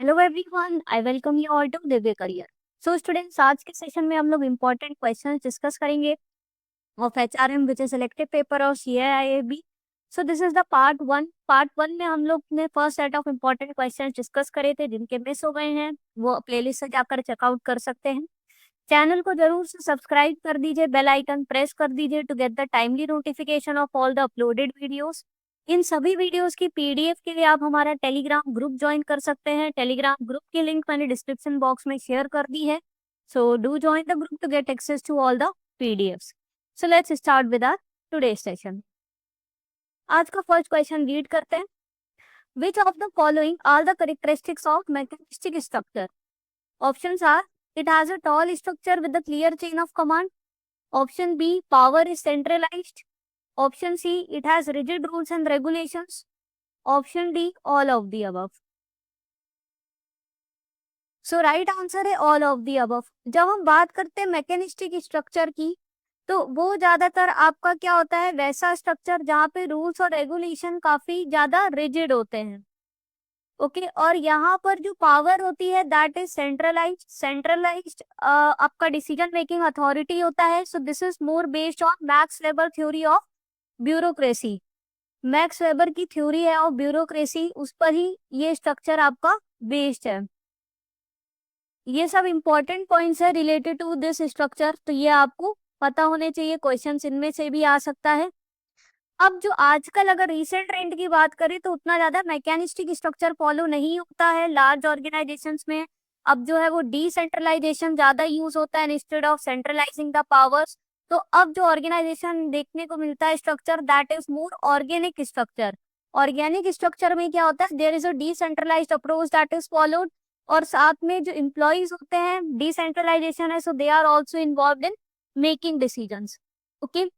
Hello everyone, I welcome you all to Divya career. So students, आज के session में हम लोग इंपॉर्टेंट क्वेश्चंस डिस्कस करेंगे of HRM which is selected paper of CIIB. So this is the part one में हम लोग ने first set of important questions discuss करे थे, जिनके मिस हो गए हैं वो प्लेलिस्ट से जाकर चेकआउट कर सकते हैं। चैनल को जरूर से सब्सक्राइब कर दीजिए, बेल आइकन प्रेस कर दीजिए to get the timely notification of all the uploaded videos. इन सभी वीडियोस की पीडीएफ के लिए आप हमारा टेलीग्राम ग्रुप ज्वाइन कर सकते हैं। टेलीग्राम ग्रुप की लिंक मैंने डिस्क्रिप्शन बॉक्स में शेयर कर दी है। So do join the group to get access to all the PDFs. So let's start with our today session. आज का फर्स्ट क्वेश्चन रीड करते हैं। Which of the following are the characteristics of mechanistic structure? Options are: it has a tall structure with a clear chain of command. Option B, power is centralized. Option C, it has rigid rules and regulations. Option D, all of the above. So right answer है all of the above। जब हम बात करते हैं mechanistic structure की, तो वो ज्यादातर आपका क्या होता है, वैसा स्ट्रक्चर जहाँ पे रूल्स और रेगुलेशन काफी ज्यादा रिजिड होते हैं। ओके और यहाँ पर जो पावर होती है दैट इज सेंट्रलाइज्ड आपका डिसीजन मेकिंग अथॉरिटी होता है। So this is more based on max weber theory of bureaucracy. Max weber की थ्योरी है ऑफ ब्यूरोक्रेसी, उस पर ही ये स्ट्रक्चर आपका बेस्ड है। ये सब इंपॉर्टेंट पॉइंट्स है रिलेटेड टू दिस स्ट्रक्चर, तो ये आपको पता होने चाहिए, क्वेश्चंस इनमें से भी आ सकता है। अब जो आजकल अगर रिसेंट ट्रेंड की बात करें तो उतना ज्यादा मैकेनिस्टिक स्ट्रक्चर फॉलो नहीं होता है लार्ज ऑर्गेनाइजेशंस में। अब जो है वो डिसेंट्रलाइजेशन ज्यादा यूज होता है instead of centralising the powers. तो अब जो ऑर्गेनाइजेशन देखने को मिलता है structure that is more organic structure. Organic structure में क्या होता है, there is a decentralised approach that is followed, और साथ में जो एम्प्लॉइज होते हैं, डिसेंट्रलाइजेशन है, so they are also involve in making decisions. Okay,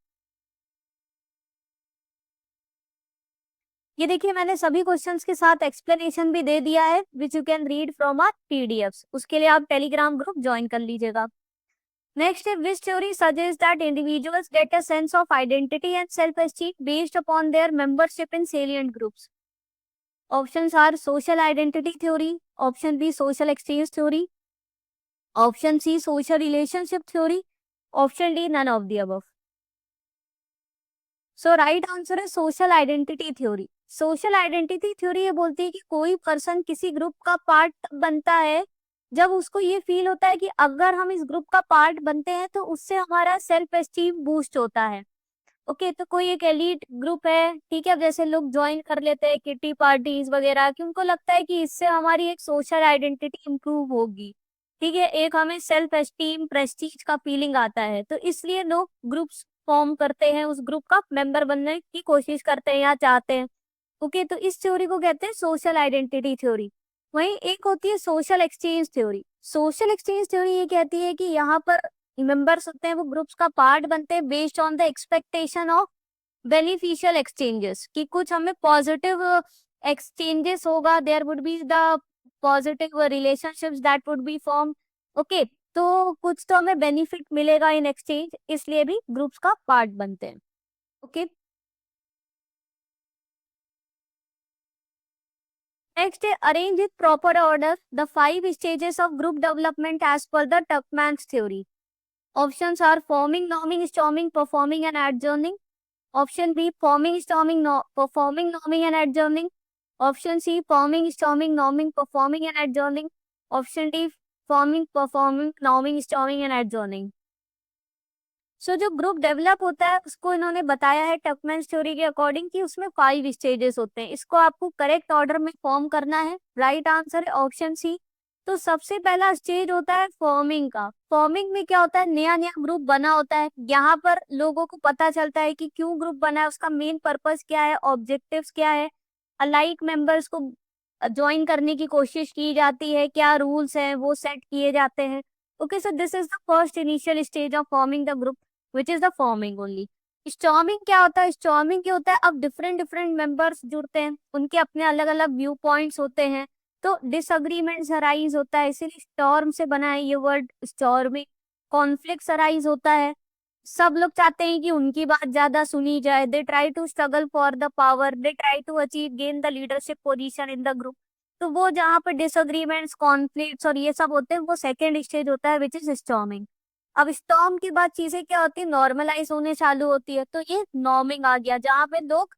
ये देखिए मैंने सभी क्वेश्चंस के साथ एक्सप्लेनेशन भी दे दिया है which you can read from our PDFs. उसके लिए आप टेलीग्राम ग्रुप ज्वाइन कर लीजिएगा। नेक्स्ट है, which theory suggest that individuals get a sense of identity and self esteem based upon their membership in salient groups? Options are: social identity theory, option B social exchange theory, option C social relationship theory, option D none of the above. So right answer है social identity theory. Social identity theory ये बोलती है कि कोई person किसी group का part बनता है जब उसको ये फील होता है कि अगर हम इस ग्रुप का पार्ट बनते हैं तो उससे हमारा सेल्फ एस्टीम बूस्ट होता है। ओके तो कोई एक एलीट ग्रुप है, ठीक है, अब जैसे लोग ज्वाइन कर लेते हैं किटी पार्टीज वगैरह, कि उनको लगता है कि इससे हमारी एक सोशल आइडेंटिटी इंप्रूव होगी, ठीक है, एक हमें सेल्फ एस्टीम प्रेस्टीज का फीलिंग आता है, तो इसलिए लोग ग्रुप्स फॉर्म करते हैं, उस ग्रुप का मेंबर बनने की कोशिश करते हैं या चाहते हैं। ओके तो इस थ्योरी को कहते हैं सोशल आइडेंटिटी थ्योरी। वहीं एक होती है social exchange theory. Social exchange theory ये कहती है कि यहाँ पर मेंबर्स होते हैं वो ग्रुप्स का पार्ट बनते हैं based on the expectation of beneficial exchanges, कि कुछ हमें पॉजिटिव एक्सचेंजेस होगा, there would be the positive relationships that would be form. Okay तो कुछ तो हमें बेनिफिट मिलेगा इन एक्सचेंज, इसलिए भी ग्रुप्स का पार्ट बनते हैं। ओके नेक्स्ट है, arrange with proper order the 5 stages of group development as per the Tuckman's theory. Options are: forming, norming, storming, performing and adjourning. Option B forming, storming, performing, norming and adjourning. Option C forming, storming, norming, performing and adjourning. Option D forming, performing, norming, storming and adjourning. So जो group develop होता है उसको इन्होंने बताया है टकमैन्स theory के according कि उसमें 5 स्टेजेस होते हैं, इसको आपको करेक्ट ऑर्डर में फॉर्म करना है। राइट आंसर है ऑप्शन सी। तो सबसे पहला स्टेज होता है फॉर्मिंग का। फॉर्मिंग में क्या होता है, नया नया ग्रुप बना होता है, यहाँ पर लोगों को पता चलता है कि क्यों ग्रुप बना है, उसका मेन पर्पस क्या है, ऑब्जेक्टिव्स क्या है, अलाइक मेंबर्स को ज्वाइन करने की कोशिश की जाती है, क्या रूल्स हैं वो सेट किए जाते हैं। Okay so this is the first initial stage of forming the group which is the forming only. Storming क्या होता है, स्टॉर्मिंग क्या होता है, अब डिफरेंट डिफरेंट मेंबर्स जुड़ते हैं, उनके अपने अलग अलग व्यू पॉइंट्स होते हैं, तो डिसअग्रीमेंट्स अराइज होता है, इसीलिए स्टॉर्म से बना है ये वर्ड स्टॉर्मिंग। कॉन्फ्लिक्ट्स अराइज होता है, सब लोग चाहते हैं कि उनकी बात ज्यादा सुनी जाए, they try to struggle for the power, they try to achieve gain the leadership position in the group. तो वो जहाँ पे डिसएग्रीमेंट्स, कॉन्फ्लिक्ट्स और ये सब होते हैं, वो सेकेंड स्टेज होता है विच इज स्टॉर्मिंग। अब स्टॉर्म के बाद चीजें क्या होती है, नॉर्मलाइज होने चालू होती है, तो ये नॉर्मिंग आ गया, जहाँ पे लोग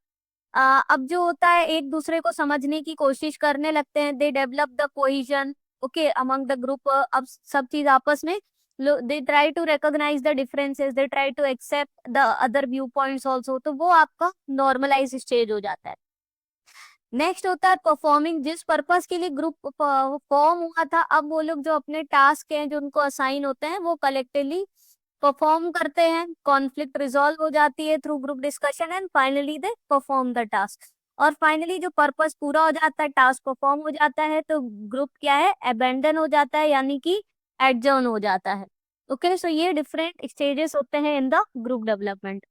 अब जो होता है एक दूसरे को समझने की कोशिश करने लगते हैं, they develop the cohesion okay among the group. अब सब चीज आपस में, they try to recognise the differences, they try to accept the other view points also, तो वो आपका नॉर्मलाइज स्टेज हो जाता है। नेक्स्ट होता है परफॉर्मिंग, जिस पर्पस के लिए ग्रुप फॉर्म हुआ था, अब वो लोग जो अपने टास्क हैं जो उनको असाइन होते हैं वो कलेक्टिवली परफॉर्म करते हैं, कॉन्फ्लिक्ट रिजॉल्व हो जाती है through group discussion and finally they perform the task. और फाइनली जो पर्पस पूरा हो जाता है, टास्क परफॉर्म हो जाता है, तो ग्रुप क्या है, अबेंडन हो जाता है, यानी कि एडजर्न हो जाता है। ओके सो ये डिफरेंट स्टेजेस होते हैं इन द ग्रुप डेवलपमेंट।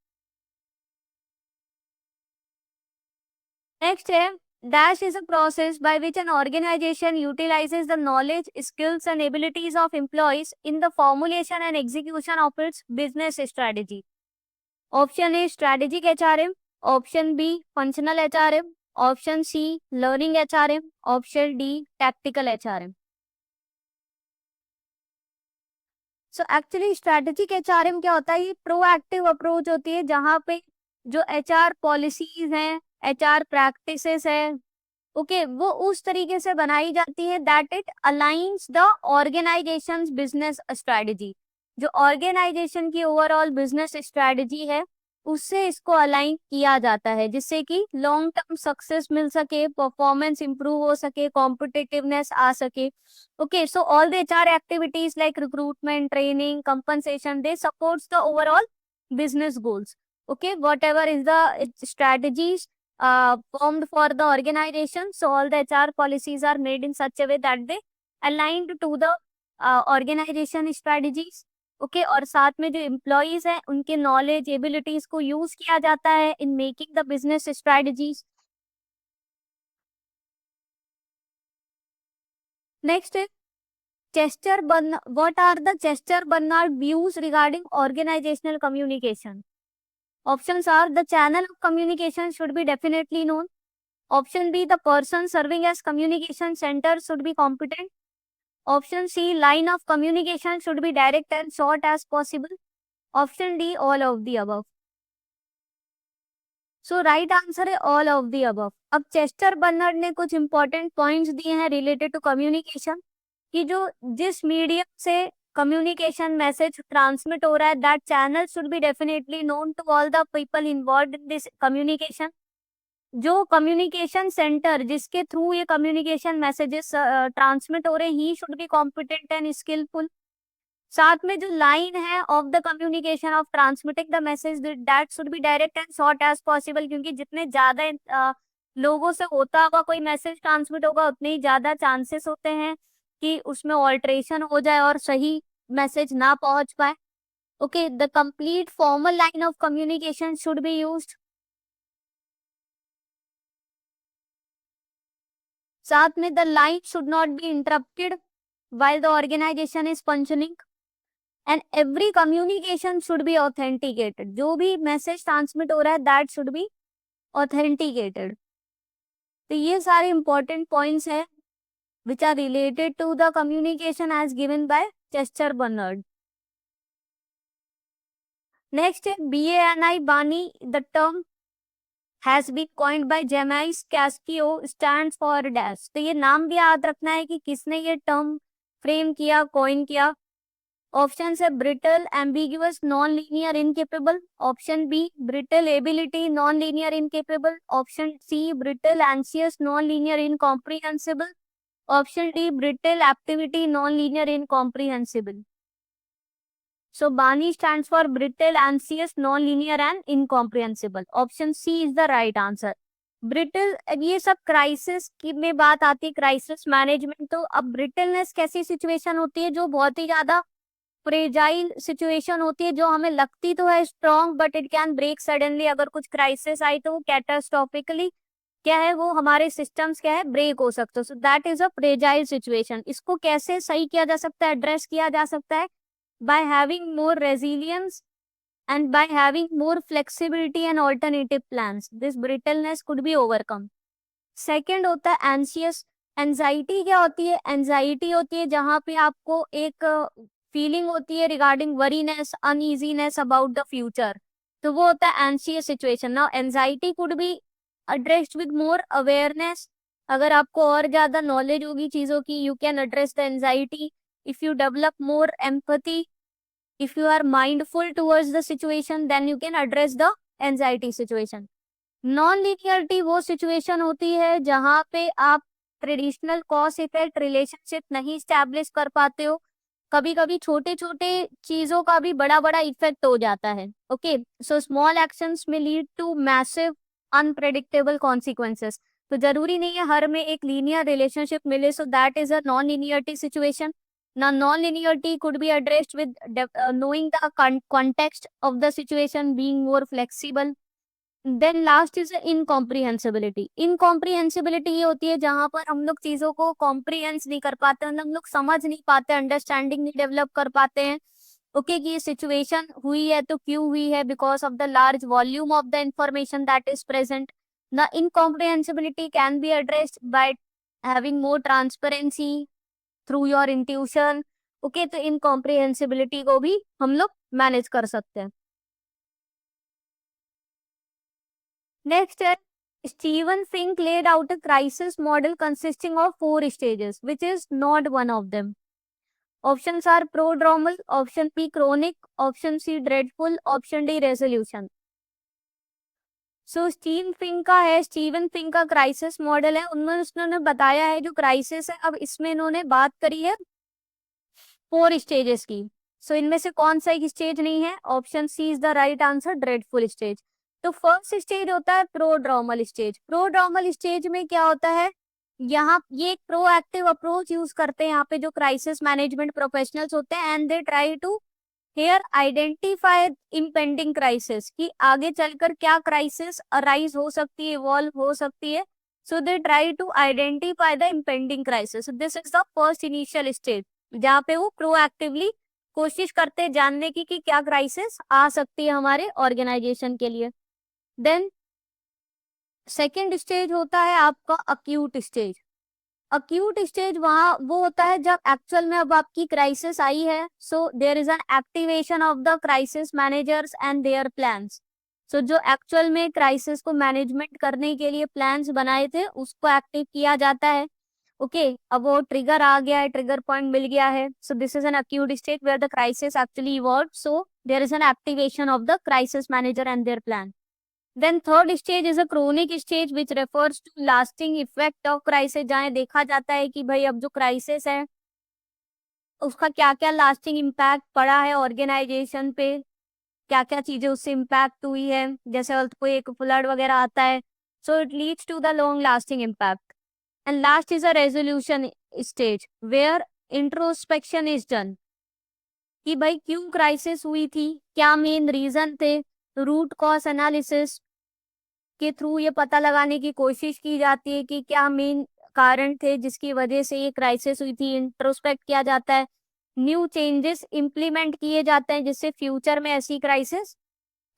नेक्स्ट है dash is a process by which an organization utilizes the knowledge, skills and abilities of employees in the formulation and execution of its business strategy. Option A strategic HRM, option B functional HRM, option C learning HRM, option D tactical HRM. So actually strategic HRM क्या होता है, ये proactive approach होती है, जहाँ पे जो HR policies हैं, एचआर प्रैक्टिसेस है, ओके वो उस तरीके से बनाई जाती है that it aligns the organisation's business strategy. जो ऑर्गेनाइजेशन की ओवरऑल बिजनेस स्ट्रेटजी है उससे इसको अलाइन किया जाता है, जिससे कि लॉन्ग टर्म सक्सेस मिल सके, परफॉर्मेंस इंप्रूव हो सके, कॉम्पिटिटिवनेस आ सके। Okay so all the HR activities like recruitment, training, compensation, they supports the overall business goals. Okay, whatever is the strategies formed for the organization, so all the HR policies are made in such a way that they aligned to the organization strategies. Okay और साथ में जो employees हैं उनके knowledge abilities को use किया जाता है in making the business strategies. Next है Chester Barn what are the Chester Barnard views regarding organisational communication. Options are the channel of communication should be definitely known. Option B, the person serving as communication center should be competent. Option C, line of communication should be direct and short as possible. Option D, all of the above. So right answer है all of the above. अब Chester Bernard ने कुछ important points दिए हैं related to communication, कि जो जिस medium से कम्युनिकेशन मैसेज ट्रांसमिट हो रहा है, that channel should be definitely known to all the people involved in this communication. जो कम्युनिकेशन सेंटर जिसके थ्रू ये कम्युनिकेशन मैसेजेस ट्रांसमिट हो रहे हैं, he should be competent and skilful. साथ में जो लाइन है of the communication of transmitting the message, that should be direct and short as possible, क्योंकि जितने ज्यादा लोगों से होता होगा कोई मैसेज ट्रांसमिट होगा, उतने ही ज्यादा चांसेस होते हैं कि उसमें ऑल्ट्रेशन हो जाए और सही मैसेज ना पहुंच पाए। Okay the complete formal line of communication should be used. साथ में the line should not be interrupted while the organization is functioning and every communication should be authenticated. जो भी मैसेज ट्रांसमिट हो रहा है दैट शुड बी ऑथेंटिकेटेड। तो ये सारे इंपॉर्टेंट पॉइंट्स हैं which are related to the communication as given by Chester Bernard. Next है BANI Bani, the term has been coined by James Cascio, stands for dash। तो ये नाम भी याद रखना है कि किसने ये टर्म फ्रेम किया, कॉइन किया। ऑप्शन है brittle, ambiguous, non linear, incapable. Option B brittle ability, non linear, incapable. Option C brittle anxious, non linear, incomprehensible. Option D brittle activity, non linear, incomprehensible. So Bani stands for brittle, anxious, non-linear and incomprehensible. Option C is the right answer. Brittle, ये सब crisis की में बात आती है, crisis management. तो अब brittleness कैसी सिचुएशन होती है, जो बहुत ही ज्यादा फ्रेजाइल सिचुएशन होती है, जो हमें लगती तो है strong but it can break suddenly. अगर कुछ क्राइसिस आई तो वो कैटास्ट्रोफिकली क्या है, वो हमारे सिस्टम्स क्या है, ब्रेक हो सकते हैं। So that is a fragile situation. इसको कैसे सही किया जा सकता है, एड्रेस किया जा सकता है, by having more resilience and by having more flexibility and alternative plans, this brittleness could be overcome. Second होता है anxious, एंजाइटी क्या होती है? एंजाइटी होती है जहां पे आपको एक फीलिंग होती है regarding worriness, uneasiness about the future, तो वो होता है anxious situation. Now anxiety could be addressed with more awareness। अगर आपको और ज्यादा नॉलेज होगी चीजों की, you can address the anxiety. If you develop more empathy, if you are mindful towards the situation, then you can address the anxiety situation। Non linearity वो situation होती है जहां पे आप ट्रेडिशनल कॉज इफेक्ट रिलेशनशिप नहीं establish कर पाते हो। कभी कभी छोटे छोटे चीजों का भी बड़ा बड़ा इफेक्ट हो जाता है। ओके, सो स्मॉल एक्शंस में lead to massive unpredictable consequences. तो जरूरी नहीं है हर में एक लीनियर रिलेशनशिप मिले, so that is a non linearity situation. Now, non-linearity could be addressed with knowing the context of the situation, being more flexible। Then last is incomprehensibility. Incomprehensibility ये होती है जहां पर हम लोग चीजों को कॉम्प्रिहेंस नहीं कर पाते, मतलब हम लोग समझ नहीं पाते, अंडरस्टैंडिंग नहीं डेवलप कर पाते हैं। ओके, कि ये सिचुएशन हुई है तो क्यों हुई है, because of the large volume of the information that is present. The incomprehensibility can be addressed by having more transparency through your intuition. Okay, तो इनकॉम्प्रिहेंसिबिलिटी को भी हम लोग मैनेज कर सकते हैं। Next, Steven Fink laid out a crisis model consisting of 4 stages, which is not one of them. Options are prodromal, option B chronic, option C dreadful, option D resolution। Steven Fink का crisis model है, उन्होंने उसने बताया है जो crisis है। अब इसमें इन्होंने बात करी है 4 स्टेजेस की। इनमें से कौन सा एक स्टेज नहीं है? Option C is the right answer, dreadful stage. तो फर्स्ट स्टेज होता है प्रोड्रोमल स्टेज। प्रोड्रोमल स्टेज में क्या होता है, यहाँ ये एक प्रोएक्टिव अप्रोच यूज करते हैं यहाँ पे जो क्राइसिस मैनेजमेंट प्रोफेशनल्स होते हैं, and they try to here identify impending crisis, कि आगे चलकर क्या क्राइसिस अराइज हो सकती है, इवॉल्व हो सकती है। So they try to identify the impending crisis. This is the first initial stage जहाँ पे वो प्रोएक्टिवली कोशिश करते हैं जानने की कि क्या क्राइसिस आ सकती है हमारे ऑर्गेनाइजेशन के लिए। देन सेकेंड स्टेज होता है आपका अक्यूट स्टेज। अक्यूट स्टेज वहां वो होता है जब एक्चुअल में अब आपकी क्राइसिस आई है, so there is an activation of the crisis managers and their plans. So जो एक्चुअल में क्राइसिस को मैनेजमेंट करने के लिए प्लान्स बनाए थे उसको एक्टिव किया जाता है। ओके, अब वो ट्रिगर आ गया है, ट्रिगर पॉइंट मिल गया है। So this is an acute stage where the crisis actually evolve, so there is an activation of the crisis manager and their plan. Then third stage is a chronic stage which refers to lasting effect of crisis, जहाँ देखा जाता है कि भाई अब जो crisis है उसका क्या क्या लास्टिंग इम्पैक्ट पड़ा है ऑर्गेनाइजेशन पे, क्या क्या चीजें उससे इम्पैक्ट हुई है, जैसे अर्थक्वेक, फ्लड वगैरह आता है। So it leads to the long lasting impact. And last is a resolution stage where introspection is done, कि भाई क्यों क्राइसिस हुई थी, क्या मेन रीजन थे, रूट कॉज एनालिसिस के थ्रू ये पता लगाने की कोशिश की जाती है कि क्या मेन कारण थे जिसकी वजह से ये क्राइसिस हुई थी। इंट्रोस्पेक्ट किया जाता है, न्यू चेंजेस इम्प्लीमेंट किए जाते हैं जिससे फ्यूचर में ऐसी क्राइसिस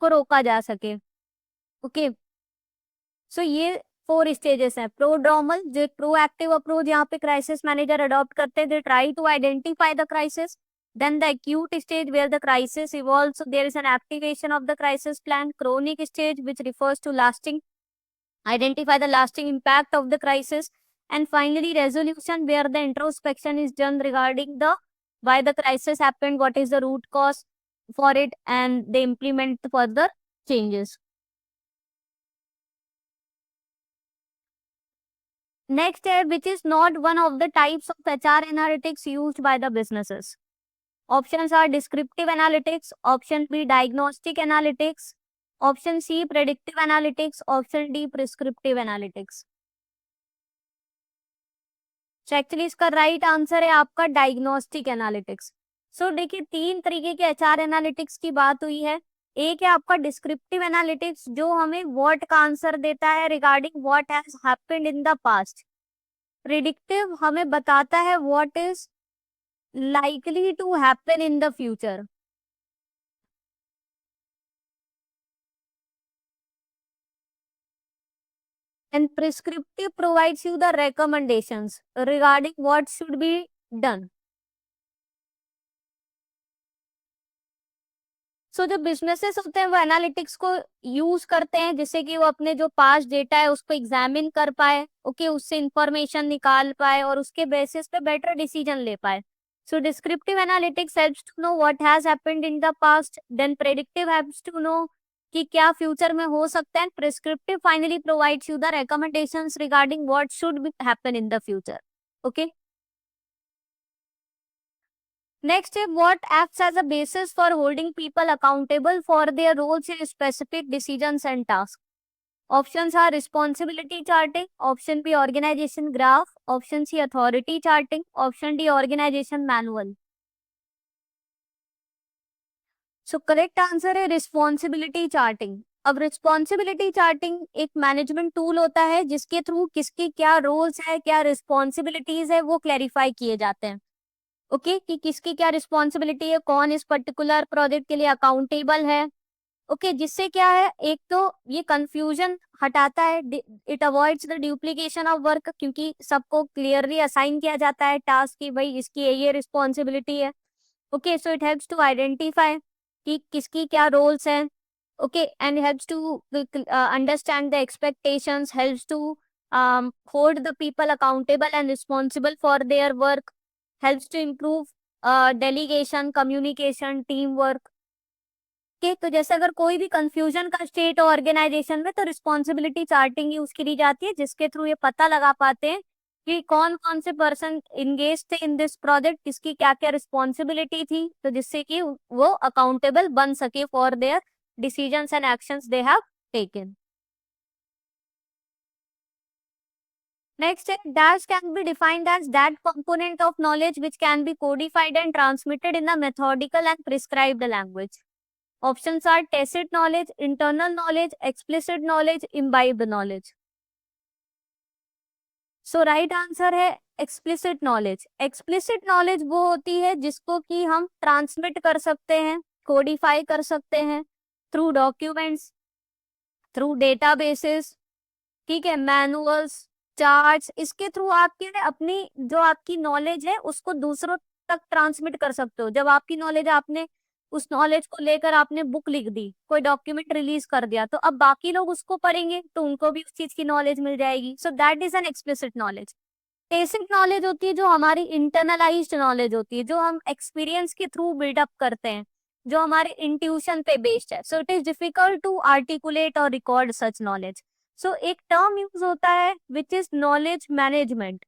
को रोका जा सके। ओके, सो ये 4 स्टेजेस हैं। प्रोड्रोमल जो प्रोएक्टिव अप्रोच यहाँ पे क्राइसिस मैनेजर अडॉप्ट करते हैं, they try to identify the crisis. Then the acute stage where the crisis evolves, so there is an activation of the crisis plan. Chronic stage which refers to lasting, identify the lasting impact of the crisis. And finally resolution where the introspection is done regarding the why the crisis happened, what is the root cause for it, and they implement further changes. Next step, which is not one of the types of HR analytics used by the businesses. Options are descriptive analytics, option B diagnostic analytics, option C predictive analytics, option D prescriptive analytics। Actually इसका right answer है आपका diagnostic analytics. सो देखिए 3 तरीके के HR analytics की बात हुई है। एक है आपका डिस्क्रिप्टिव एनालिटिक्स जो हमें व्हाट का आंसर देता है regarding what has happened in the past. Predictive हमें बताता है what is likely to happen in the future। and prescriptive provides you the recommendations regarding what should be done. जो businesses होते हैं वो एनालिटिक्स को यूज करते हैं जिससे कि वो अपने जो पास्ट डेटा है उसको एग्जामिन कर पाए, ओके, उससे इंफॉर्मेशन निकाल पाए और उसके बेसिस पे बेटर डिसीजन ले पाए. So descriptive analytics helps to know what has happened in the past, then predictive helps to know कि क्या फ्यूचर में हो सकता है, prescriptive finally provides you the recommendations regarding what should happen in the future. Okay, next is what acts as a basis for holding people accountable for their roles in specific decisions and tasks. Options are responsibility charting, option B organization graph, option C authority charting, option D organization manual. So correct answer है responsibility charting. अब responsibility charting एक management tool होता है जिसके through किसकी क्या roles है, क्या रिस्पॉन्सिबिलिटीज है, वो क्लैरिफाई किए जाते हैं. ओके, कि किसकी क्या रिस्पॉन्सिबिलिटी है, कौन इस पर्टिकुलर प्रोजेक्ट के लिए अकाउंटेबल है. ओके, जिससे क्या है, एक तो ये कंफ्यूजन हटाता है, it avoids the duplication of work, क्योंकि सबको क्लियरली असाइन किया जाता है टास्क की भाई इसकी ये रिस्पॉन्सिबिलिटी है. Okay, so it helps to identify कि किसकी क्या रोल्स हैं. Okay, and helps to understand the expectations, helps to hold the people accountable and responsible for their work, helps to improve delegation, communication, teamwork. के तो जैसे अगर कोई भी कंफ्यूजन का स्टेट हो ऑर्गेनाइजेशन में तो रिस्पॉन्सिबिलिटी चार्टिंग यूज करी जाती है जिसके थ्रू ये पता लगा पाते हैं कि कौन कौन से पर्सन इंगेज थे इन दिस प्रोजेक्ट, किसकी क्या क्या रिस्पॉन्सिबिलिटी थी, तो जिससे कि वो अकाउंटेबल बन सके for their decisions and actions they have taken. Next, dash can be defined as that component of knowledge which can be codified and transmitted in a methodical and prescribed language. Options are tacit knowledge, internal knowledge, explicit knowledge, imbibed knowledge. So right answer है explicit knowledge. Explicit knowledge वो होती है जिसको कि हम transmit कर सकते हैं, codify कर सकते हैं through documents, through databases, ठीक है, manuals, चार्ट्स, इसके थ्रू आपके अपनी जो आपकी नॉलेज है उसको दूसरों तक ट्रांसमिट कर सकते हो. जब आपकी नॉलेज, आपने उस नॉलेज को लेकर आपने बुक लिख दी, कोई डॉक्यूमेंट रिलीज कर दिया, तो अब बाकी लोग उसको पढ़ेंगे तो उनको भी उस चीज की नॉलेज मिल जाएगी. So that is an explicit knowledge. Basic knowledge होती है जो हमारी इंटरनलाइज्ड नॉलेज होती है, जो हम एक्सपीरियंस के थ्रू बिल्डअप करते हैं, जो हमारे इंट्यूशन पे बेस्ड है. So it is difficult to articulate और रिकॉर्ड सच नॉलेज. सो एक टर्म यूज होता है which is knowledge management.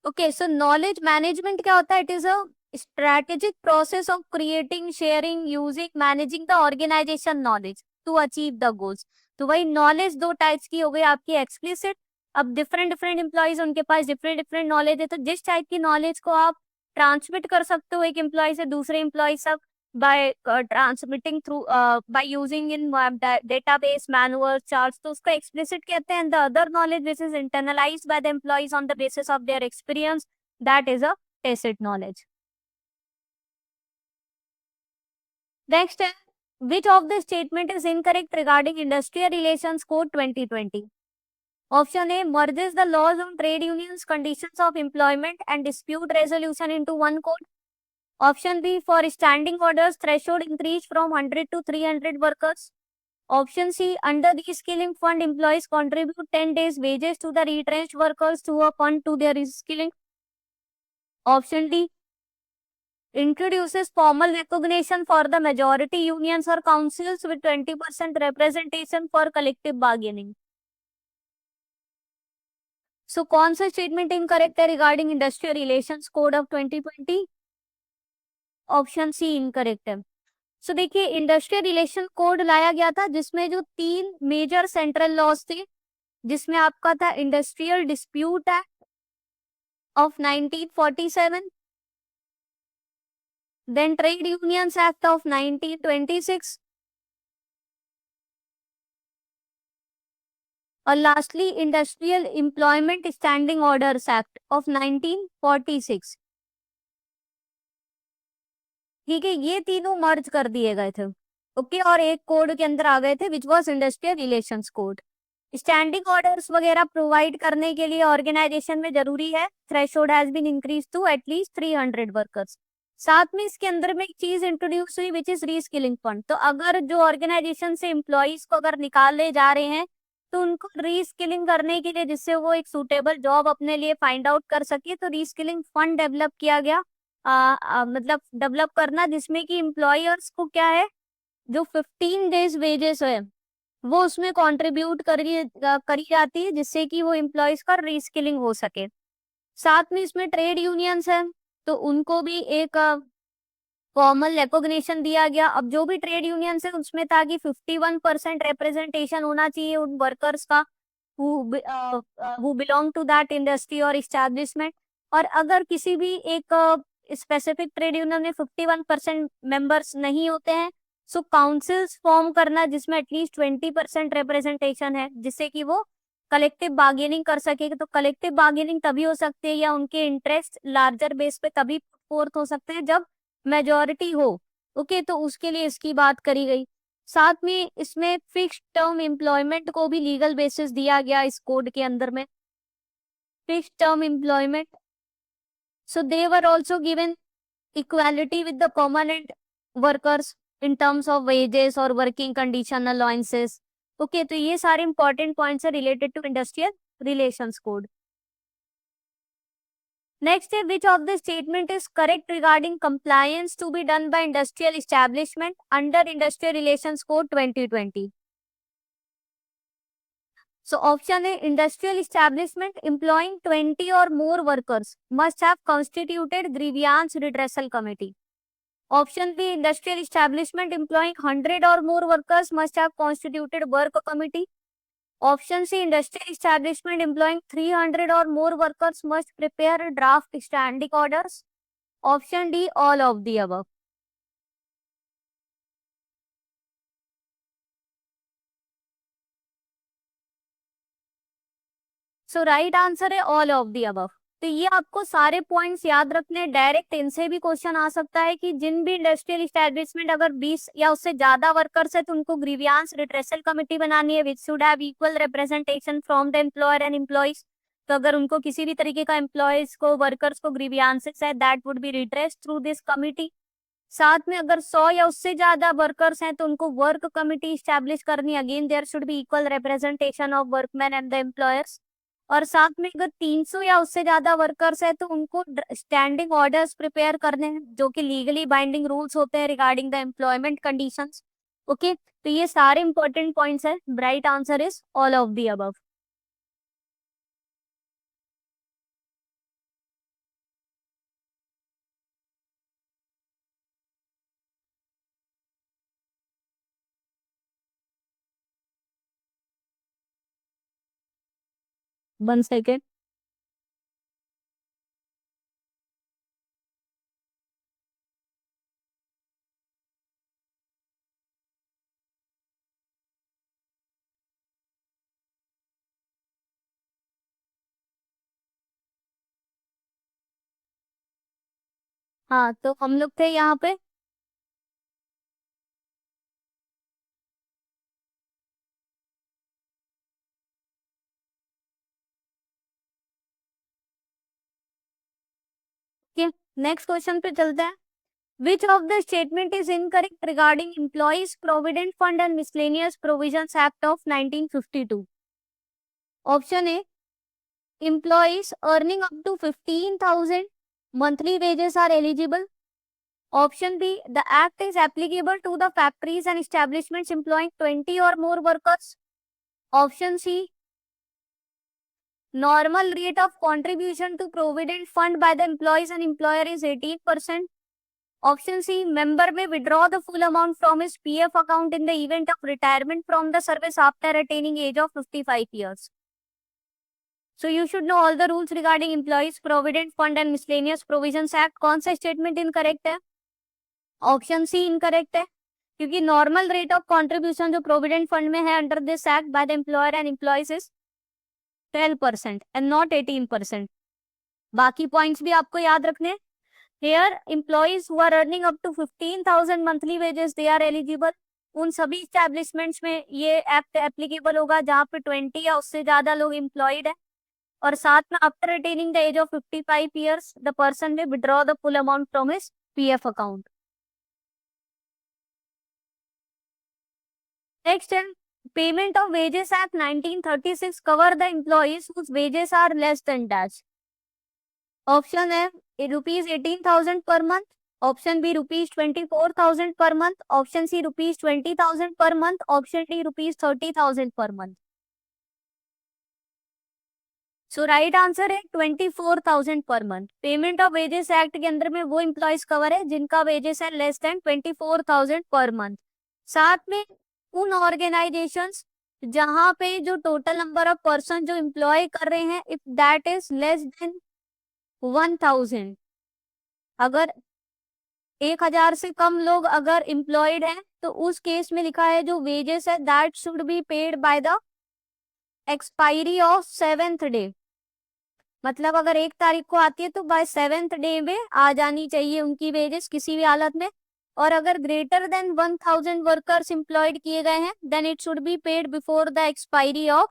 Okay, so knowledge management क्या होता है? It is a strategic process of creating, sharing, using, managing the organisation knowledge to achieve the goals. तो वही नॉलेज दो टाइप्स की हो गई आपकी, एक्सप्लिसिट. अब डिफरेंट डिफरेंट एम्प्लॉयज, उनके पास डिफरेंट डिफरेंट नॉलेज है, तो जिस टाइप की नॉलेज को आप ट्रांसमिट कर सकते हो एक एम्प्लॉय से दूसरे एम्प्लॉय तक by transmitting through by using in database, manual, charts, तो उसको explicit कहते हैं. The other knowledge which is internalized by the employees on the basis of their experience, that is a tacit knowledge. Next, which of the statement is incorrect regarding Industrial Relations Code 2020? Option A merges the laws on trade unions, conditions of employment and dispute resolution into one code. Option B, for standing orders, threshold increased from 100 to 300 workers. Option C, under the skilling fund, employees contribute 10 days wages to the retrenched workers through a fund to their reskilling. Option D, introduces formal recognition for the majority unions or councils with 20% representation for collective bargaining. So, कौन सा statement incorrect है regarding Industrial Relations Code of 2020? Option C incorrect है. So देखिए, industrial relation code लाया गया था जिसमें जो 3 मेजर सेंट्रल लॉज थे, जिसमें आपका था industrial dispute act of 1947, then trade unions act of 1926 और lastly industrial employment standing orders act of 1946. ठीक है, ये तीनों मर्ज कर दिए गए थे. ओके, और एक कोड के अंदर आ गए थे which was industrial relations code. Standing orders वगैरह प्रोवाइड करने के लिए ऑर्गेनाइजेशन में जरूरी है threshold has been increase to at least 300 workers. साथ में इसके अंदर में एक चीज इंट्रोड्यूस हुई विच इज रीस्किलिंग फंड। तो अगर जो ऑर्गेनाइजेशन से एम्प्लॉइज को अगर निकाले जा रहे हैं तो उनको रीस्किलिंग करने के लिए, जिससे वो एक सूटेबल जॉब अपने लिए फाइंड आउट कर सके, तो रीस्किलिंग फंड डेवलप किया गया। मतलब डेवलप करना जिसमें कि एम्प्लॉयर्स को क्या है, जो 15 डेज वेजेस है वो उसमें कंट्रीब्यूट करी जाती है, जिससे कि वो एम्प्लॉयज का रीस्किलिंग हो सके। साथ में इसमें ट्रेड यूनियंस है तो उनको भी एक फॉर्मल रिकॉग्निशन दिया गया। अब जो भी ट्रेड यूनियंस है उसमें था कि 51% रिप्रेजेंटेशन होना चाहिए उन वर्कर्स का who belong to that industry और इस्टेब्लिशमेंट। और अगर किसी भी एक स्पेसिफिक ट्रेड यूनियन में 51% मेंबर्स नहीं होते हैं, सो काउंसिल्स फॉर्म करना जिसमें एटलीस्ट 20% रिप्रेजेंटेशन है, जिससे कि वो कलेक्टिव बार्गेनिंग कर सके। तो कलेक्टिव बार्गेनिंग तभी हो सकती है या उनके इंटरेस्ट लार्जर बेस पे तभी फोर्थ हो सकते हैं जब मेजॉरिटी हो। ओके, तो उसके लिए इसकी बात करी गई। साथ में इसमें फिक्स टर्म एम्प्लॉयमेंट को भी लीगल बेसिस दिया गया इस कोड के अंदर में, fix term employment. So they were also given equality with the permanent workers in terms of wages और वर्किंग कंडीशन अलाउंसेस। ओके, तो ये सारे इंपॉर्टेंट पॉइंट्स है related to industrial relations code. Next is which of the statement is correct regarding compliance to be done by industrial establishment under Industrial Relations Code 2020? So option A, industrial establishment employing 20 or more workers must have constituted grievance redressal committee. Option B, industrial establishment employing 100 or more workers must have constituted work committee. Option C, industrial establishment employing 300 or more workers must prepare draft standing orders. Option D, all of the above. So right answer है all of the above. तो ये आपको सारे points याद रखने। Direct इनसे भी question आ सकता है कि जिन भी इंडस्ट्रियल इस्टेब्लिशमेंट अगर 20 या उससे ज्यादा वर्कर्स है तो उनको ग्रीवियांस रिट्रेसल कमेटी बनानी है which should have equal representation from the employer and employees. तो अगर उनको किसी भी तरीके का एम्प्लॉयज को वर्कर्स को ग्रीवियांसेस है that would B retrace through this committee. साथ में अगर 100 या उससे ज्यादा वर्कर्स हैं तो उनको वर्क कमिटी स्टैब्लिश करनी। Again there should be equal representation of workman and the employers. और साथ में अगर 300 या उससे ज्यादा वर्कर्स है तो उनको स्टैंडिंग ऑर्डर्स प्रिपेयर करने हैं जो कि लीगली बाइंडिंग रूल्स होते हैं regarding the employment conditions. Okay, तो ये सारे इंपॉर्टेंट पॉइंट्स है। Right answer is all of the above. One second. हाँ, तो हम लोग थे यहाँ पे। नेक्स्ट क्वेश्चन पे चलते हैं। Which of the statement is incorrect regarding Employees Provident Fund and Miscellaneous Provisions Act of 1952? Option A, employees earning up to 15,000 monthly wages are eligible. Option B, the act is applicable to the factories and establishments employing 20 or more workers. Option C, normal rate of contribution to provident fund by the employees and employer is 18%. Option C, member may withdraw the full amount from his PF account in the event of retirement from the service after attaining age of 55 years. So you should know all the rules regarding Employees Provident Fund and Miscellaneous Provisions Act. कौन सा statement incorrect है? Option C incorrect है, क्योंकि normal rate of contribution जो provident fund में है under this act by the employer and employees is 12% and not 18%। बाकी points भी आपको याद रखने। Here, employees who are earning up to 15,000 monthly wages, they are eligible. उन सभी इस्टेब्लिशमेंट्स में ये एक्ट एप्लीकेबल होगा जहाँ पे 20 या उससे ज्यादा लोग एम्प्लॉयड है। और साथ में after attaining the age of 55 years the person may withdraw the full amount from his PF account. Next है payment of wages act 1936 cover the employees whose wages are less than dash. Option है rupees 18,000 per month, option B rupees 24,000 per month, option C rupees 20,000 per month, option D rupees 30,000 per month. सो right answer है 24,000 per month. Payment of wages act के अंदर में वो employees cover है जिनका wages है less than 24,000 per month. साथ में उन ऑर्गेनाइजेशंस जहां पे जो टोटल नंबर ऑफ पर्सन जो एम्प्लॉय कर रहे हैं if that is less than 1,000, अगर 1,000 से कम लोग अगर एम्प्लॉयड हैं तो उस केस में लिखा है जो वेजेस है that should be paid by the expiry of 7th day. मतलब अगर 1 तारीख को आती है तो बाय 7th डे में आ जानी चाहिए उनकी वेजेस किसी भी हालत में। और अगर ग्रेटर देन 1,000 वर्कर्स एम्प्लॉयड किए गए हैं then it should be paid before the expiry of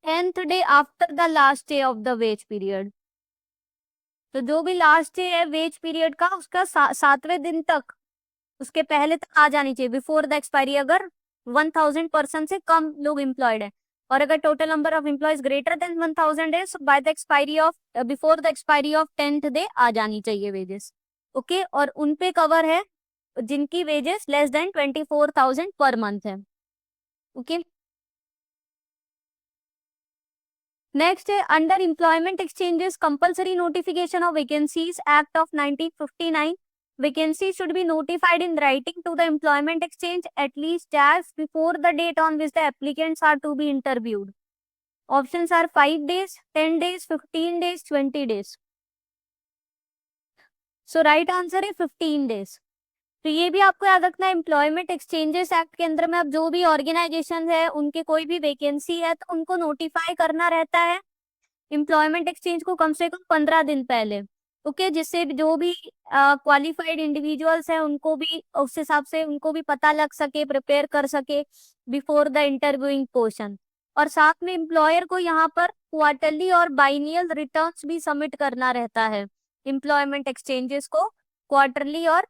10th day after the last day of the wage period. तो जो भी लास्ट डे है वेज पीरियड का उसका 7वें दिन तक उसके पहले तक आ जानी चाहिए बिफोर द एक्सपायरी, अगर 1,000 पर्सन से कम लोग एम्प्लॉयड है। और अगर total number of employees greater than 1,000 है by the expiry of before the expiry of 10th day आ जानी चाहिए वेजेस। ओके, और उन पे कवर है जिनकी wages less than 24,000 per month है। ओके, नेक्स्ट है under employment exchanges compulsory notification of vacancies act of 1959 vacancies should be notified in writing to the employment exchange at least days before the date on which the applicants are to be interviewed. Options are 5 days, 10 days, 15 days, 20 days. So right answer है 15 days. तो ये भी आपको याद रखना है employment exchanges act के अंदर में अब जो भी ऑर्गेनाइजेशन है उनके कोई भी वैकेंसी है तो उनको नोटिफाई करना रहता है एम्प्लॉयमेंट एक्सचेंज को कम से कम 15 दिन पहले। ओके, जिससे जो भी क्वालिफाइड इंडिविजुअल्स हैं उनको भी उस हिसाब से उनको भी पता लग सके, प्रिपेयर कर सके बिफोर द इंटरव्यूइंग पोर्शन। और साथ में एम्प्लॉयर को यहाँ पर क्वार्टरली और बाइनियल रिटर्न्स भी सबमिट करना रहता है। एम्प्लॉयमेंट एक्सचेंजेस को क्वार्टरली और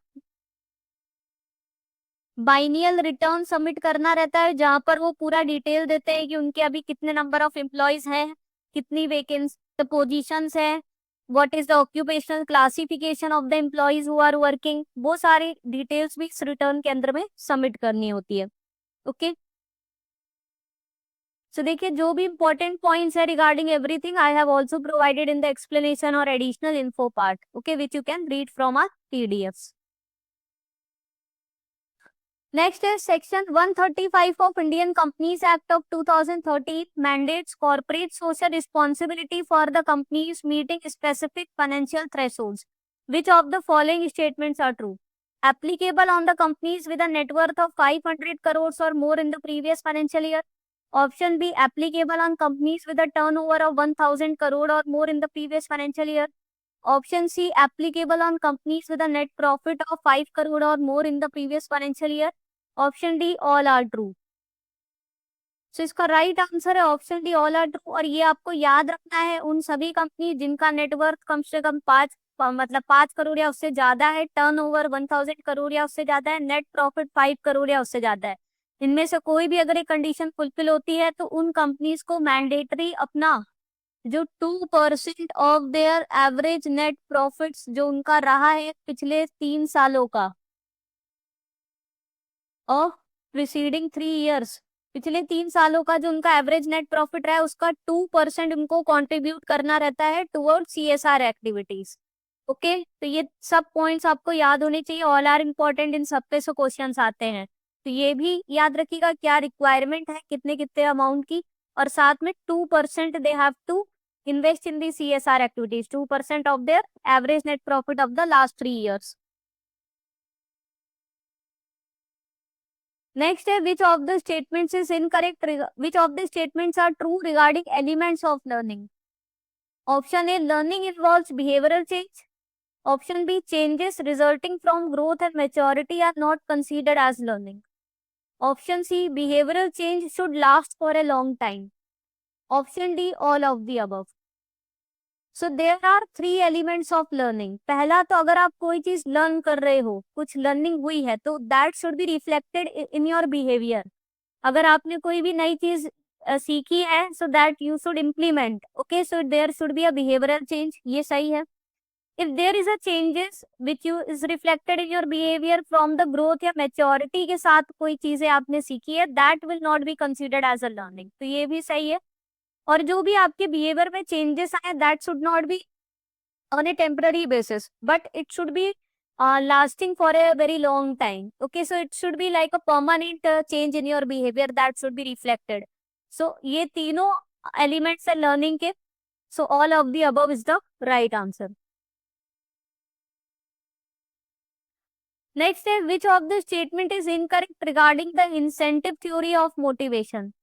बाइनियल रिटर्न सबमिट करना रहता है जहां पर वो पूरा डिटेल देते हैं कि उनके अभी कितने नंबर ऑफ एम्प्लॉयज हैं, कितनी वैकेंसी पोजीशंस हैं, what is the occupational classification of the employees who are working, वो सारी डिटेल्स भी इस रिटर्न के अंदर में सबमिट करनी होती है। ओके, सो देखिए जो भी इंपॉर्टेंट पॉइंट्स है regarding everything I have also provided in the explanation और additional info part, okay, which you can read from our PDFs. Next is Section 135 of Indian Companies Act of 2013 mandates corporate social responsibility for the companies meeting specific financial thresholds. Which of the following statements are true? Applicable on the companies with a net worth of 500 crores or more in the previous financial year. Option B, applicable on companies with a turnover of 1,000 crore or more in the previous financial year. Option C, applicable on companies with a net profit of 5 crore or more in the previous financial year. Option D all are true. So इसका right answer है option D all are true. और ये आपको याद रखना है उन सभी कंपनी जिनका नेटवर्थ कम से कम 5 करोड़ या उससे ज्यादा है, टर्नओवर 1,000 करोड़ या उससे ज्यादा है, नेट प्रॉफिट 5 करोड़ या उससे ज्यादा है। इनमें से कोई भी अगर एक कंडीशन फुलफिल होती है तो उन कंपनीज को मैंडेटरी अपना जो 2% of their average net profits जो उनका रहा है पिछले 3 सालों का ऑफ प्रीसीडिंग 3 ईयर्स, पिछले 3 सालों का जो उनका एवरेज नेट प्रॉफिट रहा है उसका 2% उनको कंट्रीब्यूट करना रहता है टुवर्ड सीएसआर एक्टिविटीज। ओके, तो ये सब पॉइंट्स आपको याद होने चाहिए, ऑल आर इम्पोर्टेंट, इन सब पे से क्वेश्चंस आते हैं। तो ये भी याद रखिएगा क्या रिक्वायरमेंट है कितने कितने अमाउंट की, और साथ में 2% they have to invest in the CSR activities, 2% of their average net profit of the last 3 years. Next है which of the statements is incorrect, which of the statements are true regarding elements of learning. Option A, learning involves behavioral change. Option B, changes resulting from growth and maturity are not considered as learning. Option C, behavioural change should last for a long time. Option D, all of the above. So there are 3 elements of learning. पहला तो अगर आप कोई चीज learn कर रहे हो, कुछ लर्निंग हुई है, तो that should be reflected in your behaviour. अगर आपने कोई भी नई चीज सीखी है, so that you should implement. Okay, so there should be a behavioural change. ये सही है. If there is a changes which you is reflected in your behaviour from the growth या मेच्योरिटी के साथ कोई चीजें आपने सीखी है, that will not be considered as a learning. तो ये भी सही है. और जो भी आपके बिहेवियर में चेंजेस आए, that should not be on a temporary basis, but it should be lasting for a very long time. Okay, so it should be like a permanent change in your behavior that should be reflected. So ये तीनों elements है learning के. So all of the above is the right answer. Next is, which of the statement is incorrect regarding the incentive theory of motivation?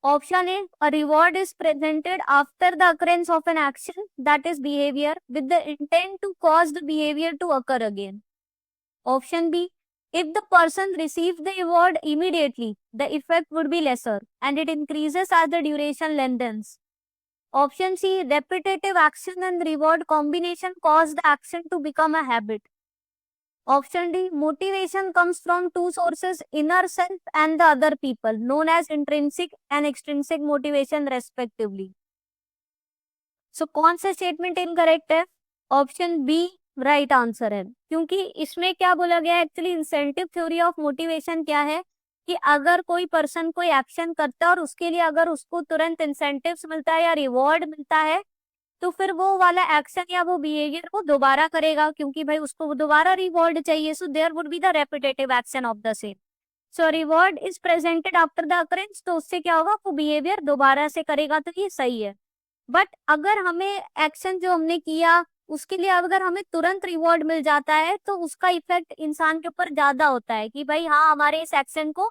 Option A, a reward is presented after the occurrence of an action, that is behavior, with the intent to cause the behavior to occur again. Option B, if the person receives the reward immediately, the effect would be lesser and it increases as the duration lengthens. Option C, repetitive action and reward combination cause the action to become a habit. Option D, motivation comes from two sources, inner self and the other people, known as intrinsic and extrinsic motivation respectively. So कौन सा statement incorrect है? Option B right answer है, क्योंकि इसमें क्या बोला गया है, actually incentive theory of motivation क्या है कि अगर कोई पर्सन कोई एक्शन करता है और उसके लिए अगर उसको तुरंत इंसेंटिव्स मिलता है या रिवॉर्ड मिलता है, तो फिर वो वाला एक्शन या वो बिहेवियर वो दोबारा करेगा, क्योंकि भाई उसको दोबारा रिवॉर्ड चाहिए. So there would be the repetitive action of the same. So reward is presented after the occurrence, तो उससे क्या होगा, वो बिहेवियर दोबारा से करेगा. तो ये सही है. बट अगर हमें एक्शन जो हमने किया उसके लिए अगर हमें तुरंत रिवॉर्ड मिल जाता है, तो उसका इफेक्ट इंसान के ऊपर ज्यादा होता है कि भाई हाँ, हमारे इस एक्शन को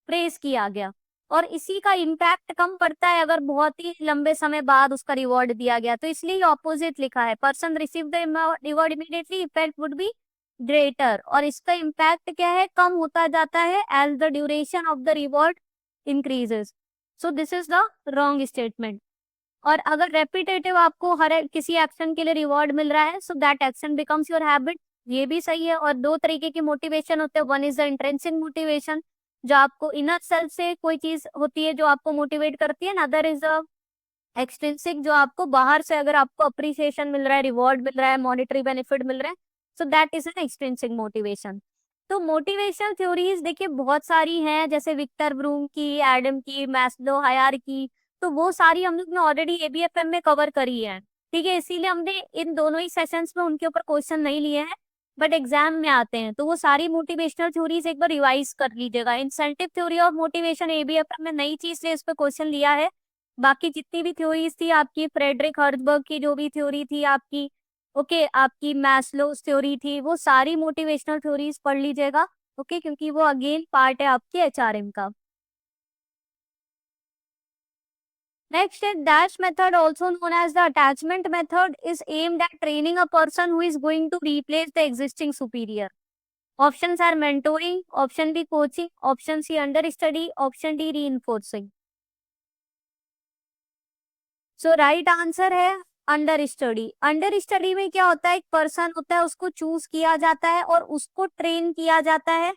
प्रेज किया गया. और इसी का इम्पैक्ट कम पड़ता है अगर बहुत ही लंबे समय बाद उसका रिवॉर्ड दिया गया. तो इसलिए ऑपोजिट लिखा है, person receive the reward immediately, effect would be greater. और इसका इम्पैक्ट क्या है, कम होता जाता है as the duration of the reward increases. So this is the wrong statement. और अगर रेपिटेटिव आपको हर किसी एक्शन के लिए रिवॉर्ड मिल रहा है, so that action becomes your habit, ये भी सही है. और दो तरीके की मोटिवेशन होते हैं, one is the intrinsic motivation, जो आपको इनर सेल्फ से कोई चीज होती है जो आपको मोटिवेट करती है, अदर इज द एक्सट्रिंसिक, जो आपको बाहर से अगर आपको अप्रिसिएशन मिल रहा है, रिवॉर्ड मिल रहा है, मॉनेटरी बेनिफिट मिल रहा है, so that is an extrinsic motivation. तो मोटिवेशनल थ्योरीज देखिए बहुत सारी हैं, जैसे विक्टर ब्रूम की, एडम की, मैस्लो हायरार्की, तो वो सारी हम लोग ने ऑलरेडी एबीएफएम में कवर करी है. ठीक है, इसीलिए हमने इन दोनों ही सेशंस में उनके ऊपर क्वेश्चन नहीं लिए हैं, बट एग्जाम में आते हैं. तो वो सारी मोटिवेशनल थ्योरीज एक बार रिवाइज कर लीजिएगा. इंसेंटिव थ्योरी ऑफ मोटिवेशन एबीएफएम में नई चीज से इस पर क्वेश्चन लिया है. बाकी जितनी भी थ्योरीज थी आपकी, फ्रेडरिक हर्जबर्ग की जो भी थ्योरी थी आपकी, ओके, आपकी मैस्लोस थ्योरी थी, वो सारी मोटिवेशनल थ्योरीज पढ़ लीजिएगा. ओके, क्योंकि वो अगेन पार्ट है आपके एचआरएम का. Next is dash method, also known as the attachment method, is aimed at training a person who is going to replace the existing superior. Options are mentoring, option B coaching, option C understudy, option D reinforcing. So right answer है under study. Under study में क्या होता है, एक person होता है, उसको choose किया जाता है और उसको ट्रेन किया जाता है.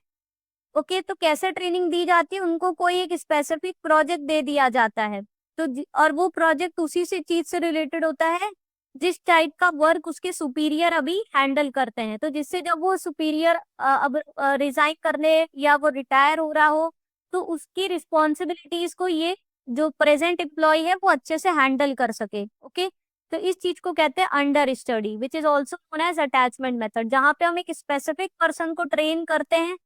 ओके, तो कैसे ट्रेनिंग दी जाती है, उनको कोई एक स्पेसिफिक प्रोजेक्ट दे दिया जाता है. तो और वो प्रोजेक्ट उसी से चीज से रिलेटेड होता है जिस टाइप का वर्क उसके सुपीरियर अभी हैंडल करते हैं. तो जिससे जब वो सुपीरियर अब रिजाइन करने या वो रिटायर हो रहा हो, तो उसकी रिस्पॉन्सिबिलिटीज को ये जो प्रेजेंट एम्प्लॉय है वो अच्छे से हैंडल कर सके. ओके, तो इस चीज को कहते हैं under study, which is also known as attachment method, जहाँ पे हम एक स्पेसिफिक पर्सन को ट्रेन करते हैं.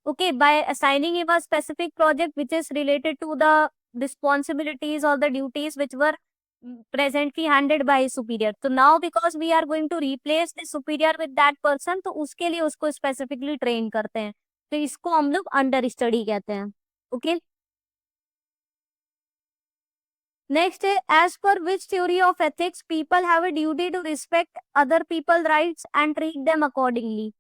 Okay, by assigning him a specific project which is related to the responsibilities or the duties which were presently handled by his superior. So now because we are going to replace the superior with that person, तो उसके लिए उसको specifically train करते हैं. तो इसको हम लोग under study कहते हैं. Okay. नेक्स्ट है, as per which theory of ethics people have a duty to respect other people rights and treat them accordingly.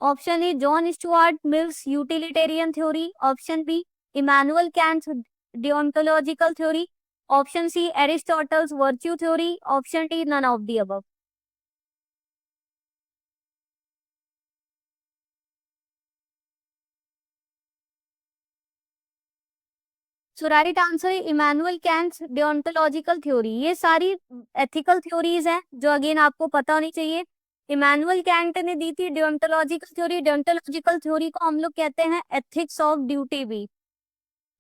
Option A John Stuart Mill's utilitarian theory, option B Immanuel Kant's deontological theory, option C Aristotle's virtue theory, option D none of the above. So right answer Immanuel Kant's deontological theory. ये सारी ethical theories हैं जो again आपको पता होनी चाहिए। Emmanuel cantt ने दी थी डिओंटोलॉजिकल थ्योरी। डिओंटोलॉजिकल थ्योरी को हम लोग कहते हैं एथिक्स ऑफ ड्यूटी भी।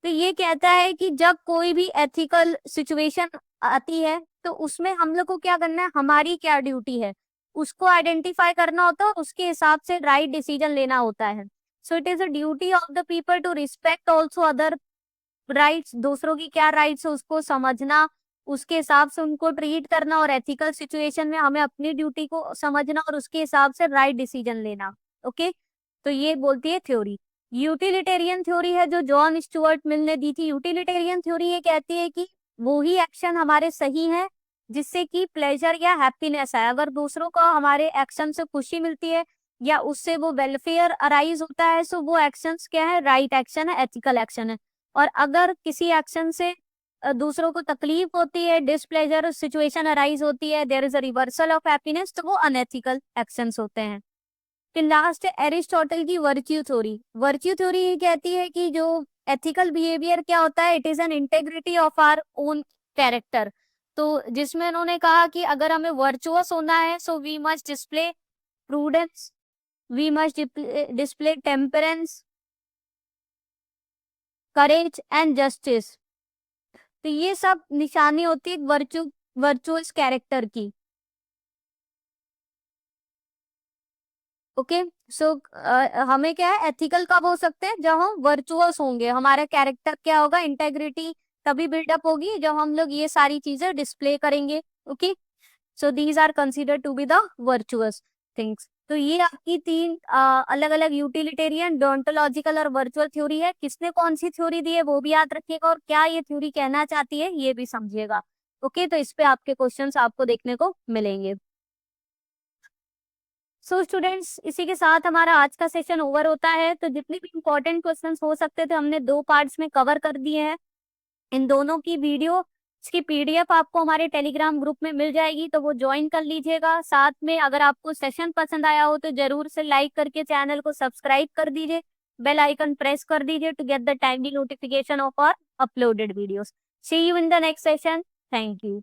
तो ये कहता है कि जब कोई भी एथिकल सिचुएशन आती है तो उसमें हम लोग को क्या करना है, हमारी क्या ड्यूटी है, उसको आइडेंटिफाई करना होता है और उसके हिसाब से राइट डिसीजन लेना होता है। So it is a duty of the people to respect also other rights, दूसरों की क्या राइट्स है उसको समझना, उसके हिसाब से उनको ट्रीट करना, और एथिकल सिचुएशन में हमें अपनी ड्यूटी को समझना और उसके हिसाब से राइट डिसीजन लेना। ओके, तो ये बोलती है थ्योरी। यूटिलिटेरियन थ्योरी है जो जॉन स्टुअर्ट मिल ने दी थी। यूटिलिटेरियन थ्योरी ये कहती है कि वो ही एक्शन हमारे सही है जिससे कि प्लेजर या हैप्पीनेस है। अगर दूसरों को हमारे एक्शन से खुशी मिलती है या उससे वो वेलफेयर अराइज होता है, सो वो एक्शंस क्या है, राइट एक्शन है, एथिकल एक्शन है। और अगर किसी एक्शन से दूसरों को तकलीफ होती है, डिसप्लेजर सिचुएशन अराइज होती है, there is a reversal of happiness, तो वो अनएथिकल एक्शंस होते हैं। फिर लास्ट है एरिस्टोटल की वर्च्यू थ्योरी। वर्च्यू थ्योरी ये कहती है कि जो एथिकल बिहेवियर क्या होता है, it is an integrity of our own character. तो जिसमें उन्होंने कहा कि अगर हमें वर्चुअस होना है so we must display prudence, we must display temperance, courage and justice. तो ये सब निशानी होती है वर्चुअस कैरेक्टर की। ओके, सो हमें क्या है, एथिकल कब हो सकते हैं, जब हम वर्चुअस होंगे, हमारा कैरेक्टर क्या होगा, इंटेग्रिटी तभी बिल्डअप होगी जब हम लोग ये सारी चीजें डिस्प्ले करेंगे। Okay, so these are consider to be the virtuous things. तो ये आपकी तीन अलग अलग यूटिलिटेरियन, डोंटोलॉजिकल और वर्चुअल थ्योरी है। किसने कौन सी थ्योरी दी है वो भी याद रखिएगा, और क्या ये थ्योरी कहना चाहती है ये भी समझिएगा। ओके, तो इस पे आपके क्वेश्चंस आपको देखने को मिलेंगे। सो स्टूडेंट्स, इसी के साथ हमारा आज का सेशन ओवर होता है। तो जितने भी इंपॉर्टेंट क्वेश्चंस हो सकते थे हमने 2 पार्ट्स में कवर कर दिए हैं। इन दोनों की वीडियो, इसकी पीडीएफ आपको हमारे टेलीग्राम ग्रुप में मिल जाएगी, तो वो ज्वाइन कर लीजिएगा। साथ में अगर आपको सेशन पसंद आया हो तो जरूर से लाइक करके चैनल को सब्सक्राइब कर दीजिए, बेल आइकन प्रेस कर दीजिए to get the timely notification of our uploaded videos. See you in the next session. Thank you.